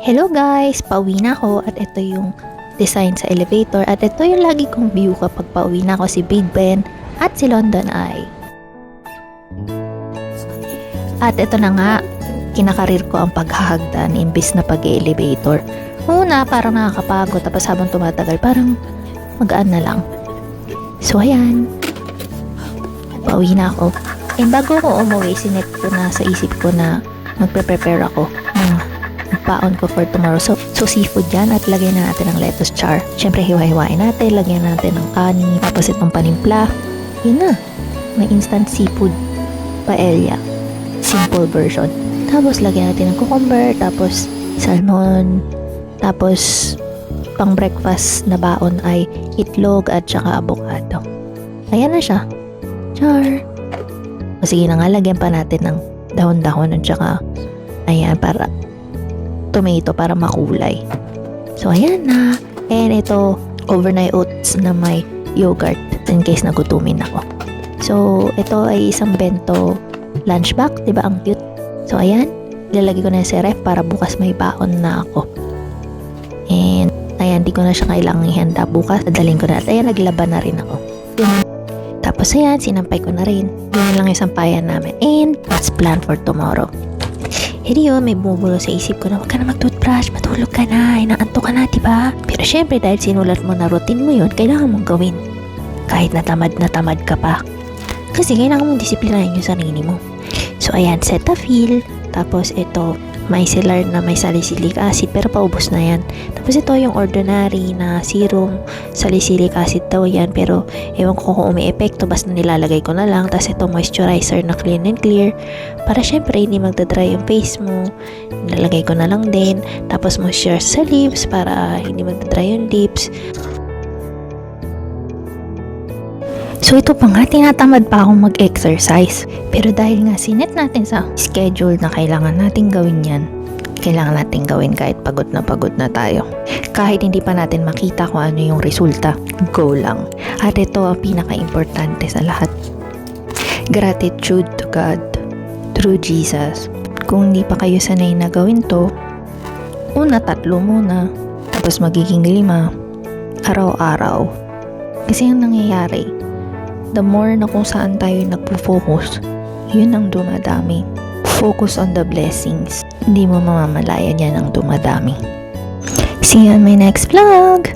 Hello guys! Pauwi na ako at ito yung design sa elevator at ito yung lagi kong view kapag pauwi na ako, si Big Ben at si London Eye. At ito na nga, kinakarir ko ang paghahagdan imbis na pag-elevator. Una, parang nakakapagod, tapos habang tumatagal, parang magaan na lang. So ayan, pauwi na ako. And bago ako umuwi, sinet ko na sa isip ko na magpe-prepare ako ng baon ko for tomorrow. So seafood yan at lagyan na natin ng lettuce char. Siyempre hiwa-hiwain natin, lagyan natin ng kanin, tapos itong panimpla. Yun na, may instant seafood paella. Simple version. Tapos lagyan natin ng cucumber, tapos salmon, tapos pang breakfast na baon ay itlog at saka avocado. Ayan na siya. Char! O sige na nga, lagyan pa natin ng dahon-dahon at saka ayan, para tomato para makulay. So ayan na. And ito, overnight oats na may yogurt in case nagutumin ako. So ito ay isang bento lunch bag, diba ang cute? So ayan, ilalagay ko na sa ref para bukas may baon na ako. And ayan, di ko na siya kailangang ihanda bukas. Dadalhin ko na. At ayan, naglaban na rin ako. Yun. Tapos ayan, sinampay ko na rin. Yun lang yung sampayan namin. And let's plan for tomorrow. Hindi yun, may bumubulo sa isip ko na wag ka na mag-toothbrush, matulog ka na, inaantok ka na, diba? Pero syempre, dahil sinulat mo na routine mo yun, kailangan mong gawin. Kahit na tamad ka pa. Kasi kailangan mong disiplinahin yung sarili mo. So ayan, Cetaphil. Tapos ito, micellar na may salicylic acid, pero paubos na yan. Tapos ito yung ordinary na serum, salicylic acid daw yan, pero ewan ko kung umi-epekto, basta nilalagay ko na lang. Tapos ito moisturizer na clean and clear, para syempre hindi magdadry yung face mo, nilalagay ko na lang din. Tapos moisturizer sa lips, para hindi magdadry yung lips. So ito pa nga, tinatamad pa akong mag-exercise. Pero dahil nga sinet natin sa schedule na kailangan natin gawin yan, kailangan natin gawin kahit pagod na tayo. Kahit hindi pa natin makita kung ano yung resulta, go lang. At ito ang pinaka-importante sa lahat. Gratitude to God through Jesus. Kung hindi pa kayo sanay na gawin to, una 3 muna, tapos magiging 5, araw-araw. Kasi ang nangyayari, the more na kung saan tayo nagpo-focus, yun ang dumadami. Focus on the blessings. Hindi mo mamamalayan yan ang dumadami. See you on my next vlog!